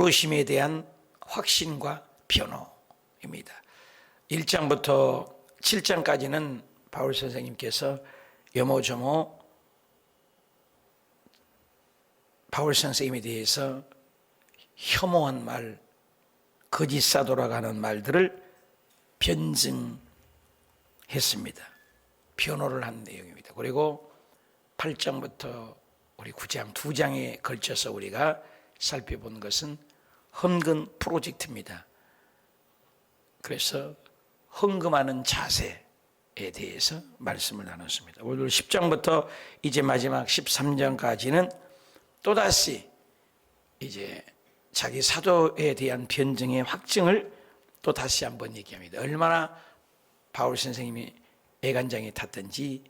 부르심에 대한 확신과 변호입니다. 1장부터 7장까지는 바울 선생님께서 요모조모 바울 선생님에 대해서 혐오한 말, 거짓 사도라고 하는 말들을 변증했습니다. 변호를 한 내용입니다. 그리고 8장부터 우리 9장, 2장에 걸쳐서 우리가 살펴본 것은 헌금 프로젝트입니다. 그래서 헌금하는 자세에 대해서 말씀을 나눴습니다. 오늘 10장부터 이제 마지막 13장까지는 또다시 이제 자기 사도에 대한 변증의 확증을 또 다시 한번 얘기합니다. 얼마나 바울 선생님이 애간장에 탔든지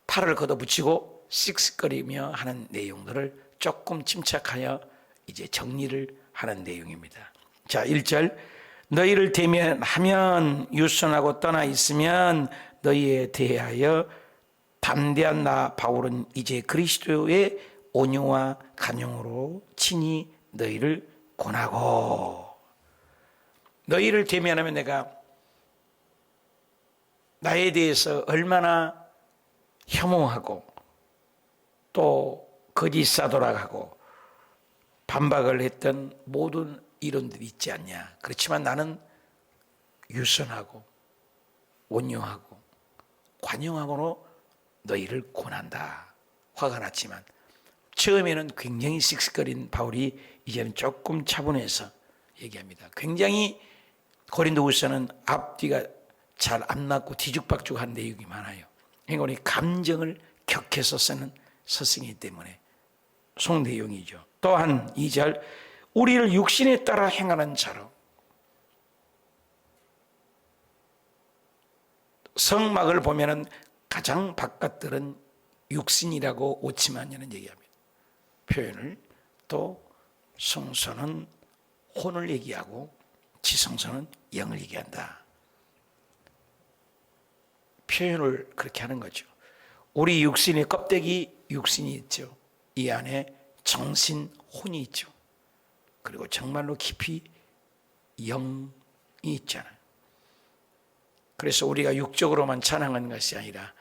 팔을 걷어붙이고 씩씩거리며 하는 내용들을 조금 침착하여 이제 정리를 하는 내용입니다. 자, 1절 너희를 대면하면 유선하고 떠나 있으면 너희에 대하여 담대한 나 바울은 이제 그리스도의 온유와 간용으로 친히 너희를 권하고, 너희를 대면하면 내가 나에 대해서 얼마나 혐오하고 또 거짓 사도라고 반박을 했던 모든 이론들이 있지 않냐. 그렇지만 나는 유선하고 온유하고 관용하고로 너희를 권한다. 화가 났지만 처음에는 굉장히 씩씩거린 바울이 이제는 조금 차분해서 얘기합니다. 굉장히 고린도후서는 앞뒤가 잘 안 맞고 뒤죽박죽한 내용이 많아요. 그러니까 우리 감정을 격해서 쓰는 서신이기 때문에 속 내용이죠. 또한 2절 우리를 육신에 따라 행하는 자로, 성막을 보면은 가장 바깥들은 육신이라고 오치마냐는 얘기합니다. 표현을. 또 성소는 혼을 얘기하고 지성소는 영을 얘기한다. 표현을 그렇게 하는 거죠. 우리 육신의 껍데기 육신이 있죠. 이 안에 정신, 혼이 있죠. 그리고 정말로 깊이 영이 있잖아요. 그래서 우리가 육적으로만 찬양하는 것이 아니라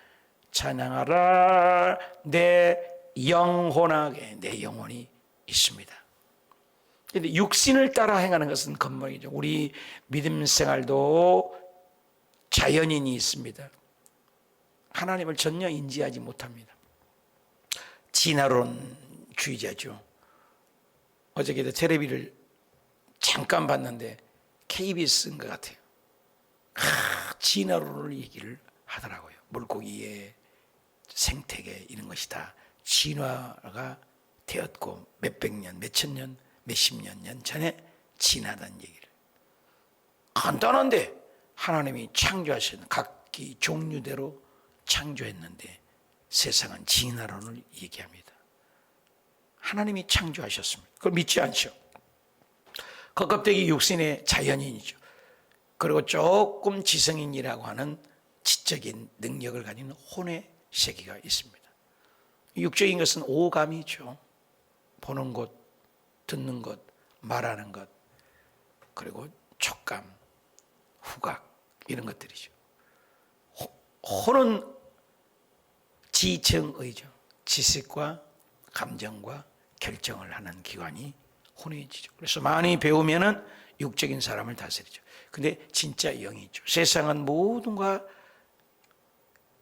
찬양하라 내 영혼하게, 내 영혼이 있습니다. 그런데 육신을 따라 행하는 것은 건방이죠. 우리 믿음 생활도 자연인이 있습니다. 하나님을 전혀 인지하지 못합니다. 진화론주의자죠. 어저께도 텔레비를 잠깐 봤는데 KBS인 것 같아요. 진화론을 얘기를 하더라고요. 물고기의 생태계 이런 것이 다 진화가 되었고 몇백 년, 몇천 년, 몇십 년 전에 진화된 얘기를. 간단한데 하나님이 창조하신 각기 종류대로 창조했는데 세상은 진화론을 얘기합니다. 하나님이 창조하셨습니다. 그걸 믿지 않죠. 그 껍데기 육신의 자연인이죠. 그리고 조금 지성인이라고 하는 지적인 능력을 가진 혼의 세계가 있습니다. 육적인 것은 오감이죠. 보는 것, 듣는 것, 말하는 것, 그리고 촉감, 후각 이런 것들이죠. 혼은 지정의죠. 지식과 감정과 결정을 하는 기관이 혼이지죠. 그래서 많이 배우면은 육적인 사람을 다스리죠. 근데 진짜 영이죠. 세상은 모든가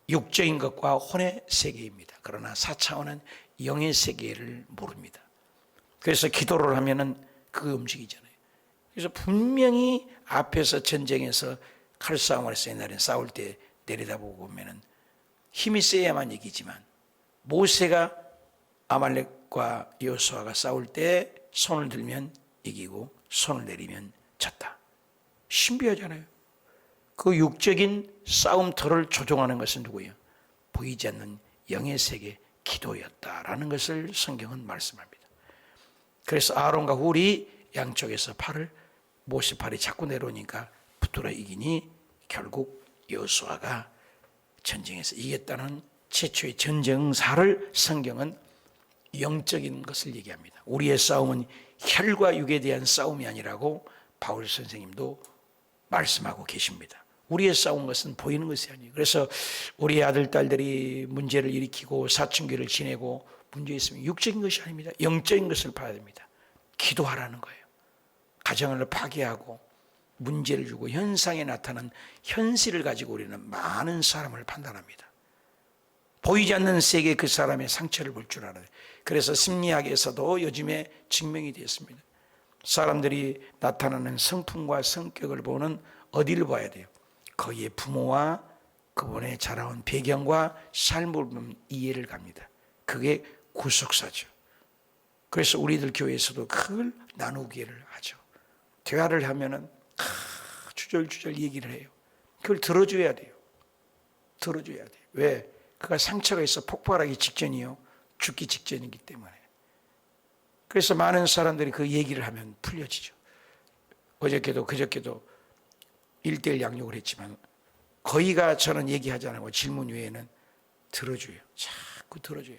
육적인 것과 혼의 세계입니다. 그러나 4차원은 영의 세계를 모릅니다. 그래서 기도를 하면은 그거 움직이잖아요. 그래서 분명히 앞에서 전쟁에서 칼싸움을 해서 옛날에 싸울 때 내려다보고 보면은 힘이 세야만 이기지만 모세가 아말렉과 여호수아가 싸울 때 손을 들면 이기고 손을 내리면 졌다. 신비하잖아요. 그 육적인 싸움터를 조종하는 것은 누구예요? 보이지 않는 영의 세계 기도였다라는 것을 성경은 말씀합니다. 그래서 아론과 훌이 양쪽에서 팔을, 모세 팔이 자꾸 내려오니까 붙들어 이기니 결국 여호수아가 전쟁에서 이겼다는 최초의 전쟁사를 성경은 영적인 것을 얘기합니다. 우리의 싸움은 혈과 육에 대한 싸움이 아니라고 바울 선생님도 말씀하고 계십니다. 우리의 싸운 것은 보이는 것이 아니에요. 그래서 우리 아들, 딸들이 문제를 일으키고 사춘기를 지내고 문제 있으면 육적인 것이 아닙니다. 영적인 것을 봐야 됩니다. 기도하라는 거예요. 가정을 파괴하고 문제를 주고 현상에 나타난 현실을 가지고 우리는 많은 사람을 판단합니다. 보이지 않는 세계 그 사람의 상처를 볼 줄 알아요. 그래서 심리학에서도 요즘에 증명이 되었습니다. 사람들이 나타나는 성품과 성격을 보는 어디를 봐야 돼요? 그의 부모와 그분의 자라온 배경과 삶을 보면 이해를 갑니다. 그게 구속사죠. 그래서 우리들 교회에서도 그걸 나누기를 하죠. 대화를 하면은 주절주절 얘기를 해요. 그걸 들어줘야 돼요. 들어줘야 돼요. 왜? 그가 상처가 있어 폭발하기 직전이요. 죽기 직전이기 때문에. 그래서 많은 사람들이 그 얘기를 하면 풀려지죠. 어저께도 그저께도 1:1 양육을 했지만 거의가 저는 얘기하지 않고 질문 외에는 들어줘요. 자꾸 들어줘요.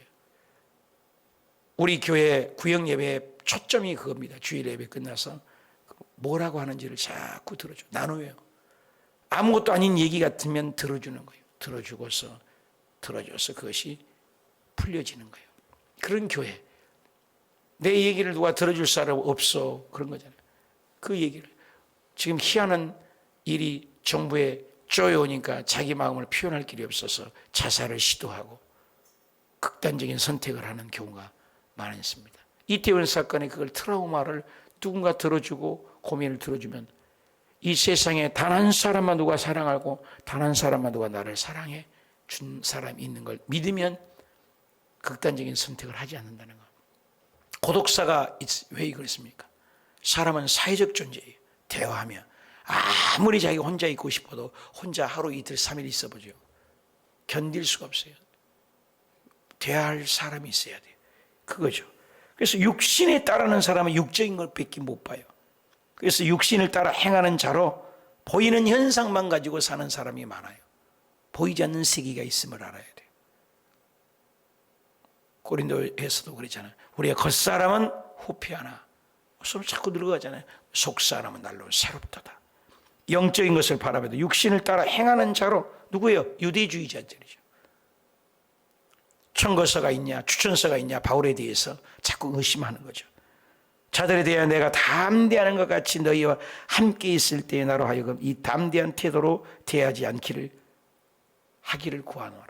우리 교회 구역 예배의 초점이 그겁니다. 주일 예배 끝나서 뭐라고 하는지를 자꾸 들어줘. 나눠요. 아무것도 아닌 얘기 같으면 들어주는 거예요. 들어줘서 그것이 풀려지는 거예요. 그런 교회. 내 얘기를 누가 들어줄 사람 없어. 그런 거잖아요. 그 얘기를. 지금 희한한 일이 정부에 쪼여오니까 자기 마음을 표현할 길이 없어서 자살을 시도하고 극단적인 선택을 하는 경우가 많습니다. 이태원 사건의 그걸 트라우마를 누군가 들어주고 고민을 들어주면 이 세상에 단 한 사람만 누가 사랑하고 단 한 사람만 누가 나를 사랑해 준 사람이 있는 걸 믿으면 극단적인 선택을 하지 않는다는 것. 고독사가 왜 그렇습니까? 사람은 사회적 존재예요. 대화하며 아무리 자기가 혼자 있고 싶어도 혼자 하루 이틀 3일 있어보죠. 견딜 수가 없어요. 대화할 사람이 있어야 돼요. 그거죠. 그래서 육신에 따르는 사람은 육적인 것밖에 못 봐요. 그래서 육신을 따라 행하는 자로 보이는 현상만 가지고 사는 사람이 많아요. 보이지 않는 세계가 있음을 알아야 돼요. 고린도에서도 그랬잖아요. 우리가 겉사람은 후피하나 손을 자꾸 늙어가잖아요. 속사람은 날로 새롭도다. 영적인 것을 바라봐도 육신을 따라 행하는 자로 누구예요? 유대주의자들이죠. 청거서가 있냐 추천서가 있냐 바울에 대해서 자꾸 의심하는 거죠. 자들에 대해 내가 담대하는 것 같이 너희와 함께 있을 때에 나로 하여금 이 담대한 태도로 대하지 않기를 하기를 구하노라.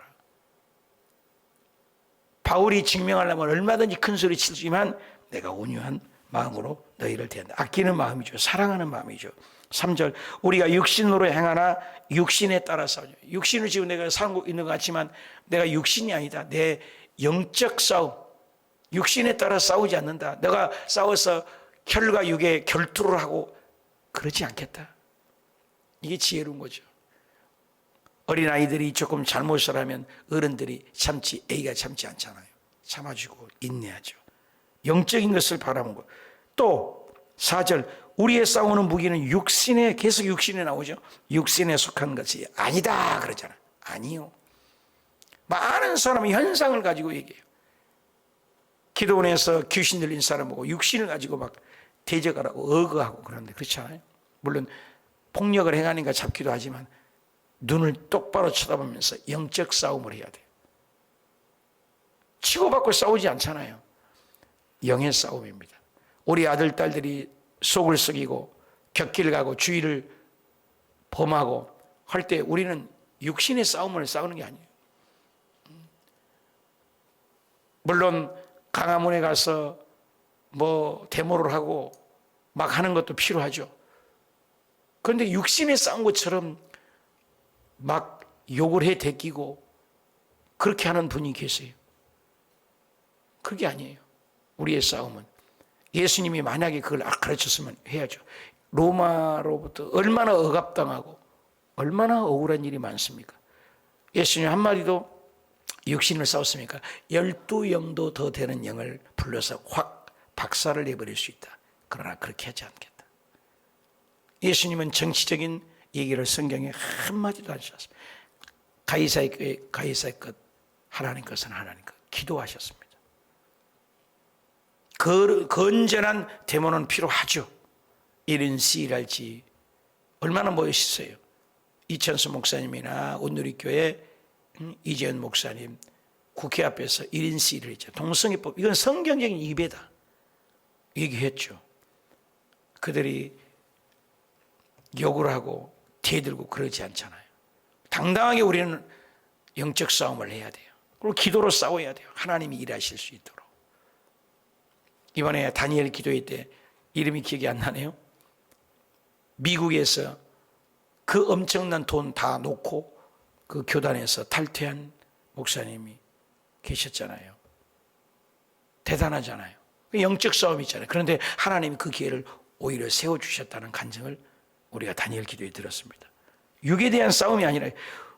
바울이 증명하려면 얼마든지 큰 소리 치지만 내가 온유한 마음으로 너희를 대한다. 아끼는 마음이죠. 사랑하는 마음이죠. 3절 우리가 육신으로 행하나 육신에 따라 싸우죠. 육신을 지금 내가 살고 있는 것 같지만 내가 육신이 아니다. 내 영적 싸움. 육신에 따라 싸우지 않는다. 내가 싸워서 혈과 육의 결투를 하고 그러지 않겠다. 이게 지혜로운 거죠. 어린아이들이 조금 잘못을 하면 어른들이 애가 참지 않잖아요. 참아주고 인내하죠. 영적인 것을 바라보고 또 4절 우리의 싸우는 무기는 육신에 계속 육신에 나오죠. 육신에 속한 것이 아니다 그러잖아. 아니요. 많은 사람이 현상을 가지고 얘기해요. 기도원에서 귀신 들린 사람 보고 육신을 가지고 막 대적하라고 어거하고 그러는데 그렇지 않아요? 물론 폭력을 행하니까 잡기도 하지만 눈을 똑바로 쳐다보면서 영적 싸움을 해야 돼요. 치고받고 싸우지 않잖아요. 영의 싸움입니다. 우리 아들, 딸들이 속을 썩이고 곁길 가고 주의를 범하고 할 때 우리는 육신의 싸움을 싸우는 게 아니에요. 물론 강화문에 가서 뭐 데모를 하고 막 하는 것도 필요하죠. 그런데 육신의 싸운 것처럼 막 욕을 해 대끼고 그렇게 하는 분이 계세요. 그게 아니에요. 우리의 싸움은 예수님이 만약에 그걸 가르쳤으면 해야죠. 로마로부터 얼마나 억압당하고 얼마나 억울한 일이 많습니까? 예수님 한마디도 육신을 싸웠습니까? 12영도 더 되는 영을 불러서 확 박살을 내버릴 수 있다. 그러나 그렇게 하지 않겠다. 예수님은 정치적인 얘기를 성경에 한마디도 하지 않습니다. 가이사의 것, 하나님 것은 하나님 것. 기도하셨습니다. 건전한 데모는 필요하죠. 이런 시일할지 얼마나 멋있어요. 이천수 목사님이나 온누리교회 이재현 목사님 국회 앞에서 1인 시위를 했죠. 동성애법, 이건 성경적인 위배다 얘기했죠. 그들이 욕을 하고 대들고 그러지 않잖아요. 당당하게 우리는 영적 싸움을 해야 돼요. 그리고 기도로 싸워야 돼요. 하나님이 일하실 수 있도록. 이번에 다니엘 기도회 때 이름이 기억이 안 나네요. 미국에서 그 엄청난 돈 다 놓고 그 교단에서 탈퇴한 목사님이 계셨잖아요. 대단하잖아요. 영적 싸움이 있잖아요. 그런데 하나님이 그 기회를 오히려 세워주셨다는 간증을 우리가 다니엘 기도에 들었습니다. 육에 대한 싸움이 아니라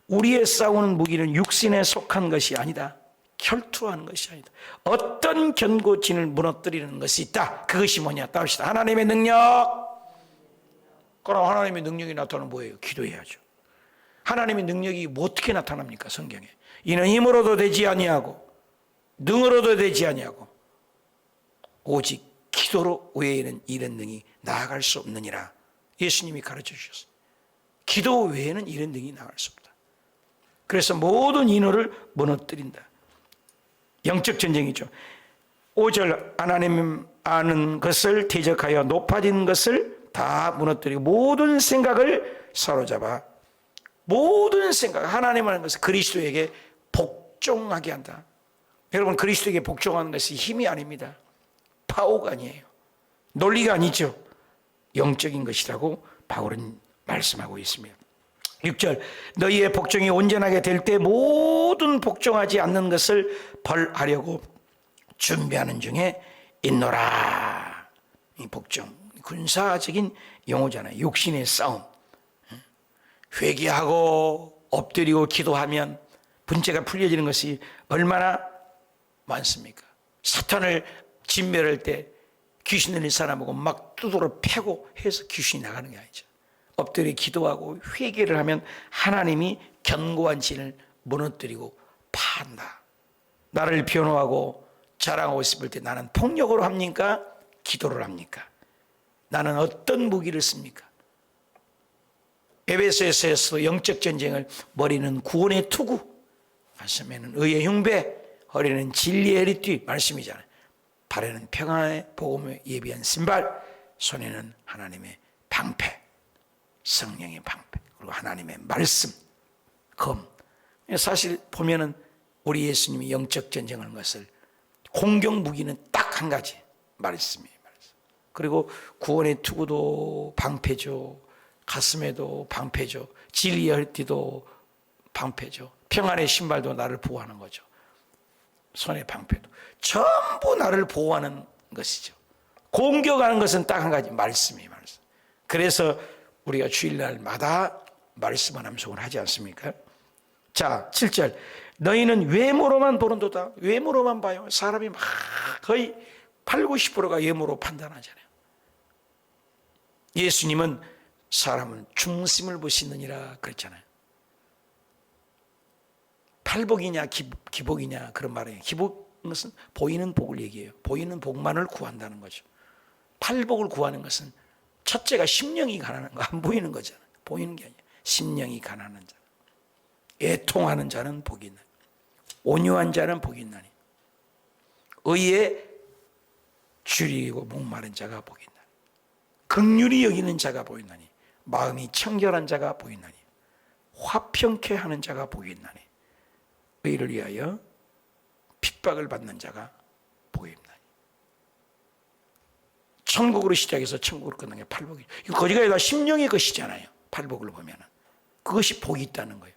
우리의 싸우는 무기는 육신에 속한 것이 아니다. 혈투하는 것이 아니다. 어떤 견고진을 무너뜨리는 것이 있다. 그것이 뭐냐? 따릅시다. 하나님의 능력. 그럼 하나님의 능력이 나타나는 뭐예요? 기도해야죠. 하나님의 능력이 뭐 어떻게 나타납니까? 성경에. 이는 힘으로도 되지 아니하고 능으로도 되지 아니하고 오직 기도로 외에는 이런 능이 나아갈 수 없느니라. 예수님이 가르쳐 주셨어요. 기도 외에는 이런 능이 나아갈 수 없다. 그래서 모든 인호를 무너뜨린다. 영적 전쟁이죠. 5절 하나님 아는 것을 대적하여 높아진 것을 다 무너뜨리고 모든 생각을 사로잡아 모든 생각, 하나님 아는 것을 그리스도에게 복종하게 한다. 여러분, 그리스도에게 복종하는 것이 힘이 아닙니다. 파워가 아니에요. 논리가 아니죠. 영적인 것이라고 바울은 말씀하고 있습니다. 6절 너희의 복종이 온전하게 될 때 모든 복종하지 않는 것을 벌하려고 준비하는 중에 있노라. 이 복종, 군사적인 용어잖아요. 육신의 싸움. 회개하고 엎드리고 기도하면 문제가 풀려지는 것이 얼마나 많습니까? 사탄을 진멸할 때 귀신 들린 사람하고 막 두드러 패고 해서 귀신이 나가는 게 아니죠. 엎드려 기도하고 회개를 하면 하나님이 견고한 진을 무너뜨리고 파한다. 나를 변호하고 자랑하고 싶을 때 나는 폭력으로 합니까? 기도를 합니까? 나는 어떤 무기를 씁니까? 에베소에서 영적 전쟁을 머리는 구원의 투구, 가슴에는 의의 흉배, 허리는 진리의 허리띠 말씀이잖아요. 발에는 평안의 복음을 예비한 신발, 손에는 하나님의 방패, 성령의 방패, 그리고 하나님의 말씀, 검. 사실 보면은 우리 예수님이 영적 전쟁을 한 것을 공격 무기는 딱 한 가지, 말씀이에요. 그리고 구원의 투구도 방패죠. 가슴에도 방패죠. 진리의 허리띠도 방패죠. 평안의 신발도 나를 보호하는 거죠. 손의 방패도 전부 나를 보호하는 것이죠. 공격하는 것은 딱 한 가지, 말씀이에요. 말씀. 그래서 우리가 주일날마다 말씀을 암송을 하지 않습니까? 자, 7절 너희는 외모로만 보는도다. 외모로만 봐요. 사람이 막 거의 80, 90%가 외모로 판단하잖아요. 예수님은 사람은 중심을 보시느니라 그랬잖아요. 팔복이냐 기복이냐 그런 말이에요. 기복은 것은 보이는 복을 얘기해요. 보이는 복만을 구한다는 거죠. 팔복을 구하는 것은 첫째가 심령이 가난한 거, 안 보이는 거잖아요. 보이는 게 아니에요. 심령이 가난한 자, 애통하는 자는 복이 있나니, 온유한 자는 복이 있나니, 의에 줄이고 목마른 자가 복이 있나니, 긍휼히 여기는 자가 복이 있나니, 마음이 청결한 자가 복이 있나니, 화평케 하는 자가 복이 있나니, 의를 위하여 핍박을 받는 자가 복이 있나니. 천국으로 시작해서 천국으로 끝나는 게 팔복이에요. 이거 거지가 아니라 심령의 것이잖아요. 팔복을 보면은 그것이 복이 있다는 거예요.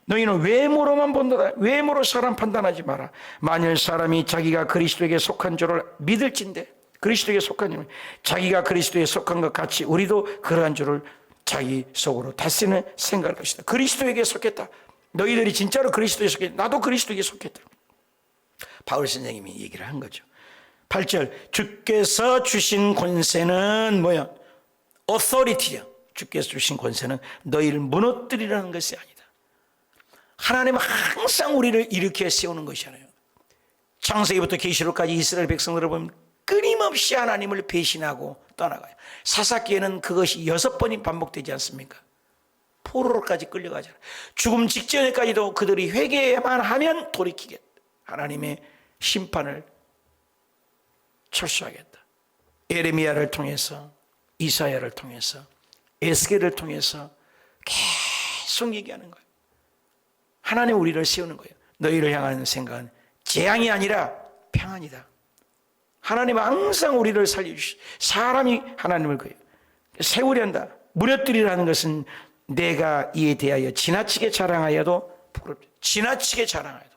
너희는 외모로만 본다. 외모로 사람 판단하지 마라. 만일 사람이 자기가 그리스도에게 속한 줄을 믿을진대, 그리스도에게 속한 줄, 자기가 그리스도에 속한 것 같이 우리도 그러한 줄을 자기 속으로 다시는 생각할 것이다. 그리스도에게 속했다. 너희들이 진짜로 그리스도에 속했다. 나도 그리스도에게 속했다. 바울 선생님이 얘기를 한 거죠. 8절 주께서 주신 권세는 뭐야? authority야. 주께서 주신 권세는 너희를 무너뜨리라는 것이 아니다. 하나님은 항상 우리를 일으켜 세우는 것이잖아요. 창세기부터 계시록까지 이스라엘 백성들을 보면 끊임없이 하나님을 배신하고 떠나가요. 사사기에는 그것이 6번이 반복되지 않습니까? 포로로까지 끌려가잖아요. 죽음 직전에까지도 그들이 회개만 하면 돌이키겠다. 하나님의 심판을 철수하겠다. 예레미야를 통해서, 이사야를 통해서, 에스겔을 통해서 계속 얘기하는 거예요. 하나님 우리를 세우는 거예요. 너희를 향하는 생각은 재앙이 아니라 평안이다. 하나님은 항상 우리를 살려주시. 사람이 하나님을 세우려 한다. 무너뜨리라는 것은 내가 이에 대하여 지나치게 자랑하여도 부끄럽다. 지나치게 자랑하여도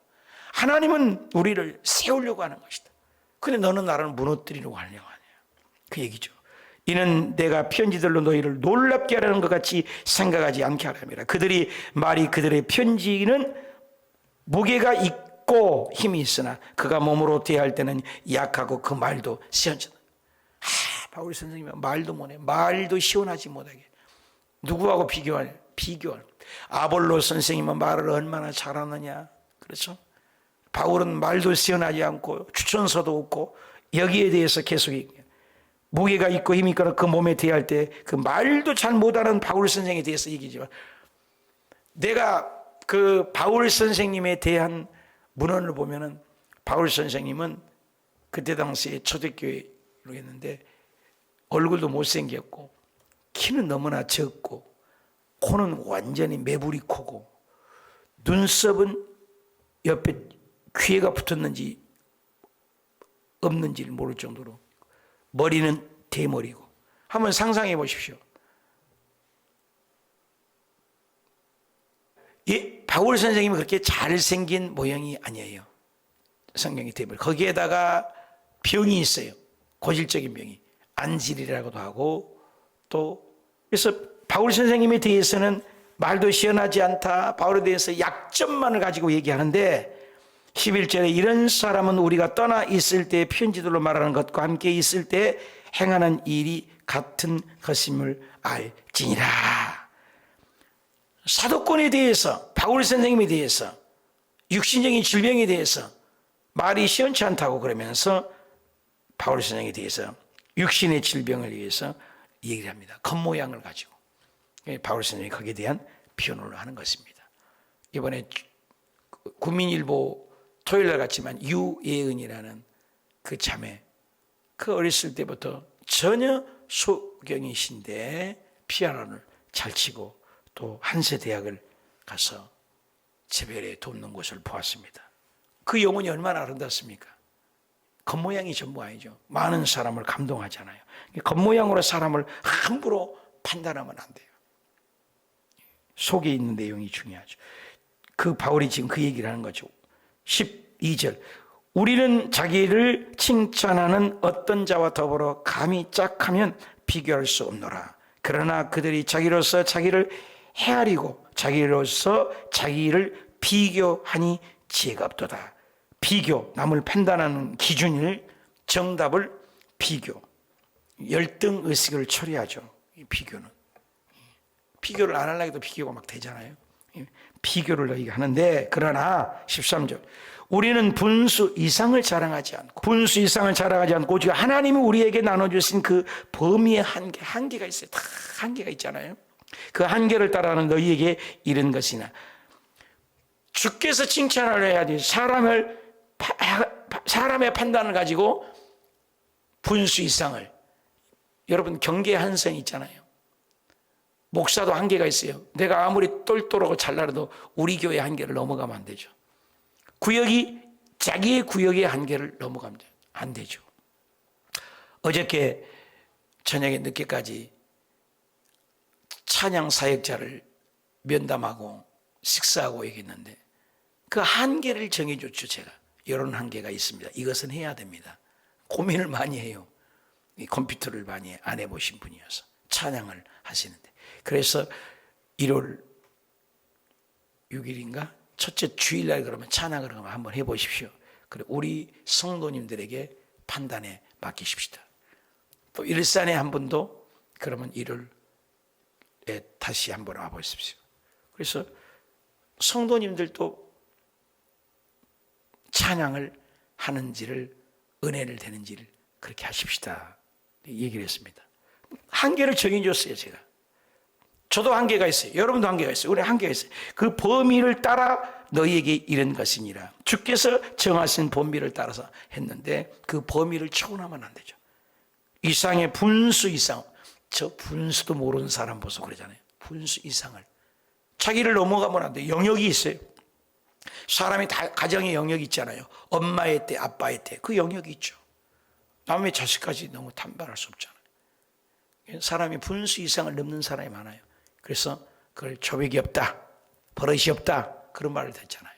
하나님은 우리를 세우려고 하는 것이다. 근데 너는 나를 무너뜨리려고 하느냐고 하냐. 그 얘기죠. 이는 내가 편지들로 너희를 놀랍게 하라는 것 같이 생각하지 않게 하랍니다. 그들이 말이 그들의 편지는 무게가 있고 힘이 있으나 그가 몸으로 대할 때는 약하고 그 말도 시원찮아. 바울 선생님은 말도 못해. 말도 시원하지 못하게. 누구하고 비교하냐? 비교하는. 아볼로 선생님은 말을 얼마나 잘하느냐. 그렇죠? 바울은 말도 시원하지 않고 추천서도 없고 여기에 대해서 계속 얘기해요. 무게가 있고 힘이 있거나 그 몸에 대할 때 그 말도 잘 못하는 바울 선생에 대해서 얘기지만 내가 그 바울 선생님에 대한 문헌을 보면은 바울 선생님은 그때 당시에 초대교회로 했는데 얼굴도 못생겼고 키는 너무나 적고 코는 완전히 매부리 코고 눈썹은 옆에 귀에가 붙었는지 없는지를 모를 정도로 머리는 대머리고. 한번 상상해 보십시오. 이 바울 선생님은 그렇게 잘생긴 모양이 아니에요. 성경이 대머리. 거기에다가 병이 있어요. 고질적인 병이. 안질이라고도 하고 또 그래서 바울 선생님에 대해서는 말도 시원하지 않다. 바울에 대해서 약점만을 가지고 얘기하는데 11절에 이런 사람은 우리가 떠나 있을 때 편지들로 말하는 것과 함께 있을 때 행하는 일이 같은 것임을 알지니라. 사도권에 대해서 바울 선생님에 대해서 육신적인 질병에 대해서 말이 시원치 않다고 그러면서 바울 선생님에 대해서 육신의 질병을 위해서 얘기를 합니다. 겉모양을 가지고 바울 선생님이 거기에 대한 변호를 하는 것입니다. 이번에 국민일보 토요일날 같지만 유예은이라는 그 자매, 그 어렸을 때부터 전혀 소경이신데 피아노를 잘 치고 또 한세대학을 가서 재배에 돕는 곳을 보았습니다. 그 영혼이 얼마나 아름답습니까? 겉모양이 전부 아니죠. 많은 사람을 감동하잖아요. 겉모양으로 사람을 함부로 판단하면 안 돼요. 속에 있는 내용이 중요하죠. 그 바울이 지금 그 얘기를 하는 거죠. 12절 우리는 자기를 칭찬하는 어떤 자와 더불어 감히 짝하면 비교할 수 없노라. 그러나 그들이 자기로서 자기를 헤아리고 자기로서 자기를 비교하니 지혜가 없도다. 비교, 남을 판단하는 기준을 정답을 비교, 열등의식을 처리하죠. 이 비교는 비교를 안 하려고 해도 비교가 막 되잖아요. 비교를 하는데 그러나 13절 우리는 분수 이상을 자랑하지 않고 오직 하나님이 우리에게 나눠주신 그 범위의 한계가 있어요. 다 한계가 있잖아요. 그 한계를 따라하는 너희에게 이른 것이나 주께서 칭찬을 해야지 사람의 판단을 가지고 분수 이상을. 여러분 경계 한선이 있잖아요. 목사도 한계가 있어요. 내가 아무리 똘똘하고 잘나라도 우리 교회의 한계를 넘어가면 안 되죠. 구역이 자기의 구역의 한계를 넘어가면 안 되죠. 어저께 저녁에 늦게까지 찬양 사역자를 면담하고 식사하고 얘기했는데 그 한계를 정해줬죠. 제가 이런 한계가 있습니다. 이것은 해야 됩니다. 고민을 많이 해요. 이 컴퓨터를 많이 안 해보신 분이어서 찬양을 하시는데 그래서 1월 6일인가 첫째 주일날 그러면 찬양을 한번 해보십시오. 그래 우리 성도님들에게 판단에 맡기십시다. 또 일산에 한 분도 그러면 1월에 다시 한번 와보십시오. 그래서 성도님들도 찬양을 하는지를 은혜를 되는지를 그렇게 하십시다 얘기를 했습니다. 한계를 정해줬어요. 제가. 저도 한계가 있어요. 여러분도 한계가 있어요. 우리 한계가 있어요. 그 범위를 따라 너희에게 이런 것이니라. 주께서 정하신 범위를 따라서 했는데 그 범위를 초월하면 안 되죠. 이상의 분수 이상. 저 분수도 모르는 사람 보소 그러잖아요. 분수 이상을. 자기를 넘어가면 안 돼요. 영역이 있어요. 사람이 다 가정의 영역이 있잖아요. 엄마의 때, 아빠의 때. 그 영역이 있죠. 남의 자식까지 너무 탐발할 수 없잖아요. 사람이 분수 이상을 넘는 사람이 많아요. 그래서 그걸 초백이 없다, 버릇이 없다 그런 말을 듣잖아요.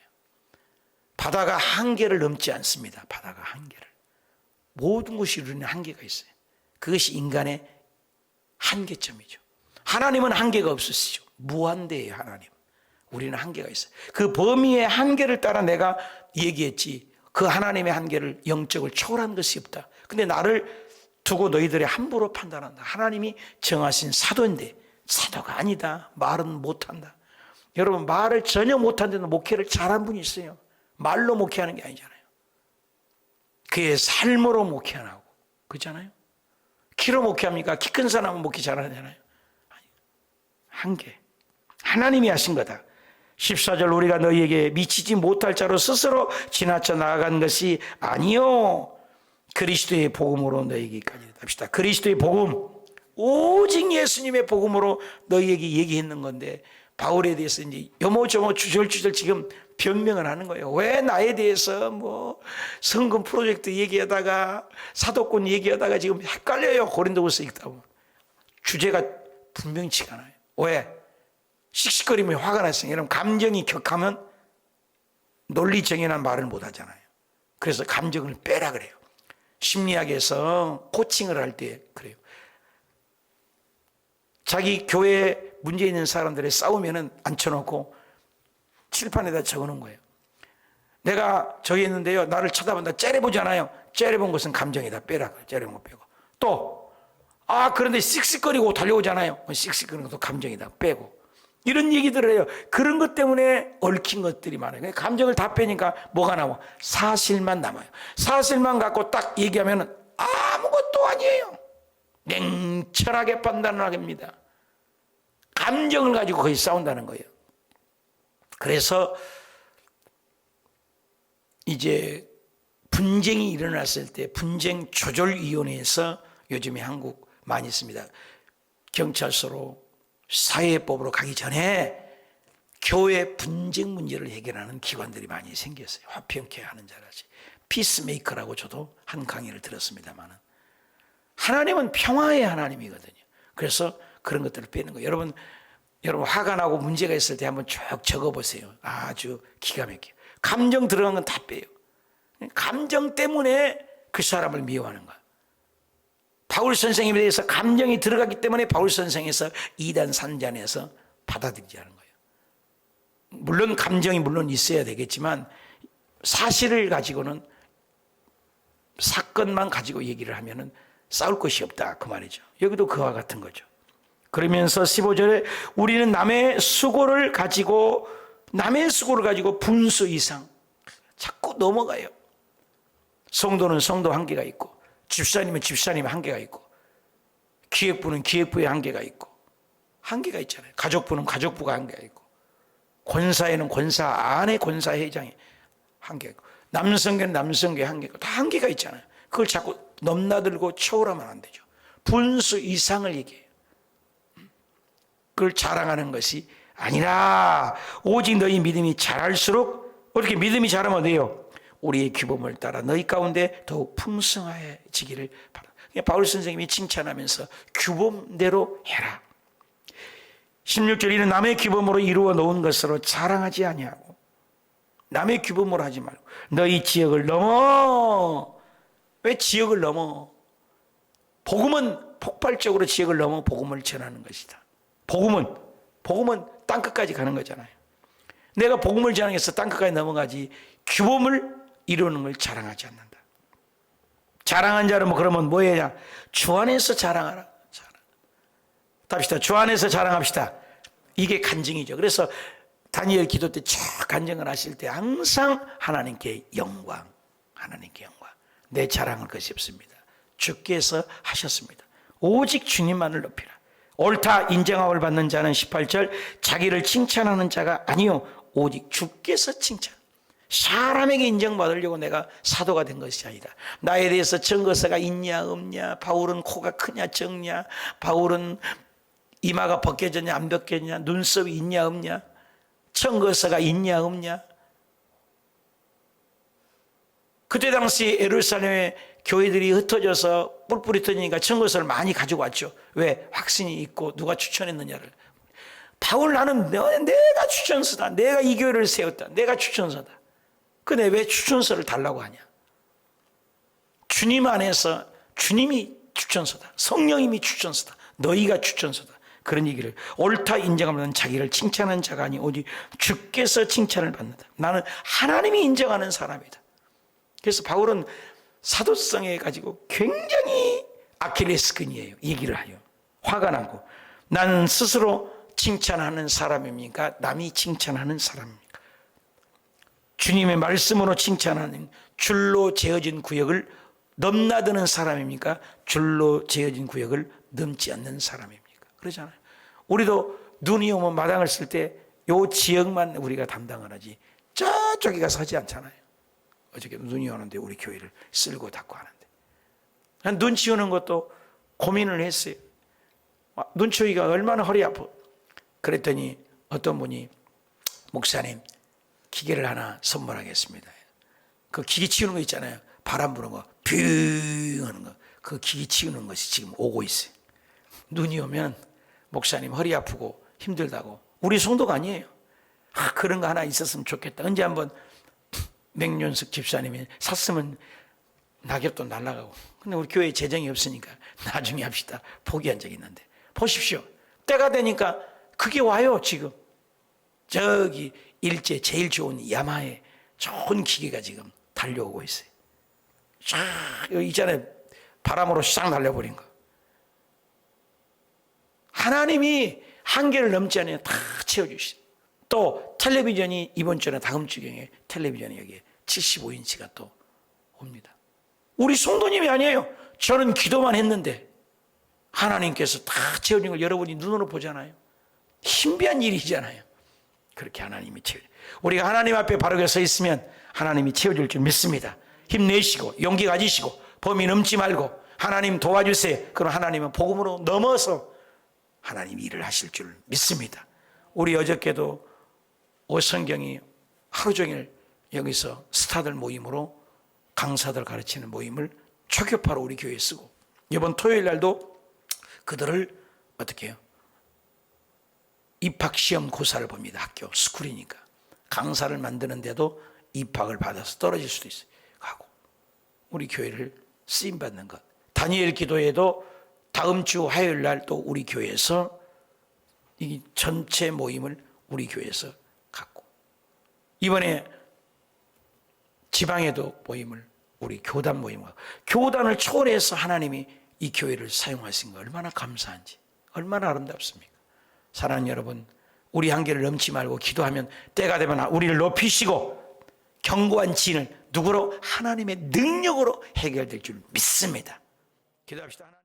바다가 한계를 넘지 않습니다. 바다가 한계를. 모든 것이 이루는 한계가 있어요. 그것이 인간의 한계점이죠. 하나님은 한계가 없으시죠. 무한대예요. 하나님. 우리는 한계가 있어요. 그 범위의 한계를 따라 내가 얘기했지 그 하나님의 한계를 영적을 초월한 것이 없다. 근데 나를 두고 너희들이 함부로 판단한다. 하나님이 정하신 사도인데 사도가 아니다. 말은 못한다. 여러분 말을 전혀 못하는데도 목회를 잘한 분이 있어요. 말로 목회하는 게 아니잖아요. 그의 삶으로 목회 안 하고 그렇잖아요. 키로 목회합니까? 키 큰 사람은 목회 잘하잖아요. 한계. 하나님이 하신 거다. 14절 우리가 너희에게 미치지 못할 자로 스스로 지나쳐 나아간 것이 아니요 그리스도의 복음으로 너희에게까지 합시다. 그리스도의 복음 오직 예수님의 복음으로 너희에게 얘기했는 건데 바울에 대해서 이제 요모조모 주절주절 지금 변명을 하는 거예요. 왜 나에 대해서 뭐 성금 프로젝트 얘기하다가 사도권 얘기하다가 지금 헷갈려요. 고린도후서 읽다 보면 주제가 분명치가 않아요. 왜? 씩씩거리면 화가 났어요. 여러분 감정이 격하면 논리 정연한 말을 못 하잖아요. 그래서 감정을 빼라 그래요. 심리학에서 코칭을 할 때 그래요. 자기 교회에 문제 있는 사람들이 싸우면은 앉혀놓고 칠판에다 적어놓은 거예요. 내가 저기 있는데요. 나를 쳐다본다. 째려보잖아요. 째려본 것은 감정이다. 빼라. 째려본 거 빼고. 또, 그런데 씩씩거리고 달려오잖아요. 씩씩거리는 것도 감정이다. 빼고. 이런 얘기들을 해요. 그런 것 때문에 얽힌 것들이 많아요. 감정을 다 빼니까 뭐가 나와? 사실만 남아요. 사실만 갖고 딱 얘기하면 아무것도 아니에요. 냉철하게 판단을 합니다. 감정을 가지고 거의 싸운다는 거예요. 그래서 이제 분쟁이 일어났을 때 분쟁 조절위원회에서 요즘에 한국 많이 있습니다. 경찰서로 사회법으로 가기 전에 교회 분쟁 문제를 해결하는 기관들이 많이 생겼어요. 화평케 하는 자라지. 피스메이커라고 저도 한 강의를 들었습니다만 하나님은 평화의 하나님이거든요. 그래서 그런 것들을 빼는 거예요. 여러분 화가 나고 문제가 있을 때 한번 쭉 적어보세요. 아주 기가 막혀요. 감정 들어간 건 다 빼요. 감정 때문에 그 사람을 미워하는 거야. 바울 선생님에 대해서 감정이 들어갔기 때문에 바울 선생에서 이단 산잔에서 받아들이지 않은 거예요. 물론 감정이 물론 있어야 되겠지만 사실을 가지고는 사건만 가지고 얘기를 하면은 싸울 것이 없다 그 말이죠. 여기도 그와 같은 거죠. 그러면서 15절에 우리는 남의 수고를 가지고 분수 이상 자꾸 넘어가요. 성도는 성도 한계가 있고 집사님은 집사님 한계가 있고 기획부는 기획부의 한계가 있고 한계가 있잖아요. 가족부는 가족부가 한계가 있고 권사에는 권사 안에 권사회장의 한계가 있고 남성계는 남성계의 한계가 있고 다 한계가 있잖아요. 그걸 자꾸 넘나들고 초월하면 안 되죠. 분수 이상을 얘기해요. 그걸 자랑하는 것이 아니라 오직 너희 믿음이 자랄수록 어떻게 믿음이 자라면 어때요? 우리의 규범을 따라 너희 가운데 더욱 풍성해지기를 바랍니다. 바울 선생님이 칭찬하면서 규범대로 해라. 16절 이는 남의 규범으로 이루어 놓은 것으로 자랑하지 아니하고 남의 규범으로 하지 말고 너희 지역을 넘어. 왜 지역을 넘어? 복음은 폭발적으로 지역을 넘어 복음을 전하는 것이다. 복음은 땅끝까지 가는 거잖아요. 내가 복음을 전하면서 땅끝까지 넘어가지 규범을 이루는 걸 자랑하지 않는다. 자랑한 자는 뭐 그러면 뭐해야? 주 안에서 자랑하라. 답시다. 주 안에서 자랑합시다. 이게 간증이죠. 그래서 다니엘 기도 때 쭉 간증을 하실 때 항상 하나님께 영광. 내 자랑할 것이 없습니다. 주께서 하셨습니다. 오직 주님만을 높이라. 옳다 인정함을 받는 자는 18절 자기를 칭찬하는 자가 아니요 오직 주께서 칭찬. 사람에게 인정받으려고 내가 사도가 된 것이 아니다. 나에 대해서 증거서가 있냐 없냐, 바울은 코가 크냐 적냐, 바울은 이마가 벗겨졌냐 안 벗겨졌냐, 눈썹이 있냐 없냐, 증거서가 있냐 없냐. 그때 당시 예루살렘의 교회들이 흩어져서 뿔뿔이 터지니까 증거서를 많이 가지고 왔죠. 왜? 확신이 있고 누가 추천했느냐를. 바울 나는 내가 추천서다. 내가 이 교회를 세웠다. 내가 추천서다. 근데 왜 추천서를 달라고 하냐? 주님 안에서 주님이 추천서다. 성령님이 추천서다. 너희가 추천서다. 그런 얘기를 옳다 인정하면 자기를 칭찬하는 자가 아니 오직 주께서 칭찬을 받는다. 나는 하나님이 인정하는 사람이다. 그래서 바울은 사도성에 가지고 굉장히 아킬레스건이에요. 얘기를 해요. 화가 나고 나는 스스로 칭찬하는 사람입니까? 남이 칭찬하는 사람입니까? 주님의 말씀으로 칭찬하는 줄로 재어진 구역을 넘나드는 사람입니까? 줄로 재어진 구역을 넘지 않는 사람입니까? 그러잖아요. 우리도 눈이 오면 마당을 쓸 때 요 지역만 우리가 담당을 하지 저쪽에 가서 하지 않잖아요. 어저께 눈이 오는데 우리 교회를 쓸고 닦고 하는데 눈치 오는 것도 고민을 했어요. 눈치 오기가 얼마나 허리 아파. 그랬더니 어떤 분이 목사님 기계를 하나 선물하겠습니다. 그 기계 치우는 거 있잖아요. 바람 부는 거, 뷰 하는 거. 그 기계 치우는 것이 지금 오고 있어요. 눈이 오면 목사님 허리 아프고 힘들다고. 우리 성도가 아니에요. 그런 거 하나 있었으면 좋겠다. 언제 한번 맹윤석 집사님이 샀으면 낙엽도 날아가고. 근데 우리 교회에 재정이 없으니까 나중에 합시다. 포기한 적이 있는데. 보십시오. 때가 되니까 그게 와요, 지금. 저기 일제 제일 좋은 야마에 좋은 기계가 지금 달려오고 있어요. 쫙, 여기 있잖아요. 바람으로 싹 날려버린 거. 하나님이 한계를 넘지 않으면 다 채워주시죠. 또 텔레비전이 이번 주나 다음 주경에 텔레비전이 여기에 75인치가 또 옵니다. 우리 성도님이 아니에요. 저는 기도만 했는데 하나님께서 다 채워진 걸 여러분이 눈으로 보잖아요. 신비한 일이잖아요. 그렇게 하나님이 채워요. 우리가 하나님 앞에 바르게 서 있으면 하나님이 채워줄 줄 믿습니다. 힘내시고 용기 가지시고 범위 넘지 말고 하나님 도와주세요. 그럼 하나님은 복음으로 넘어서 하나님이 일을 하실 줄 믿습니다. 우리 어저께도 오성경이 하루 종일 여기서 스타들 모임으로 강사들 가르치는 모임을 초교파로 우리 교회에 쓰고 이번 토요일 날도 그들을 어떻게 해요? 입학시험 고사를 봅니다. 학교 스쿨이니까 강사를 만드는데도 입학을 받아서 떨어질 수도 있어요. 하고 우리 교회를 쓰임받는 것. 다니엘 기도에도 다음 주 화요일 날 또 우리 교회에서 이 전체 모임을 우리 교회에서 갖고 이번에 지방에도 모임을 우리 교단 모임을 교단을 초월해서 하나님이 이 교회를 사용하신 거 얼마나 감사한지 얼마나 아름답습니까? 사랑하는 여러분, 우리 한계를 넘지 말고 기도하면 때가 되면 우리를 높이시고 견고한 진을 누구로? 하나님의 능력으로 해결될 줄 믿습니다. 기도합시다.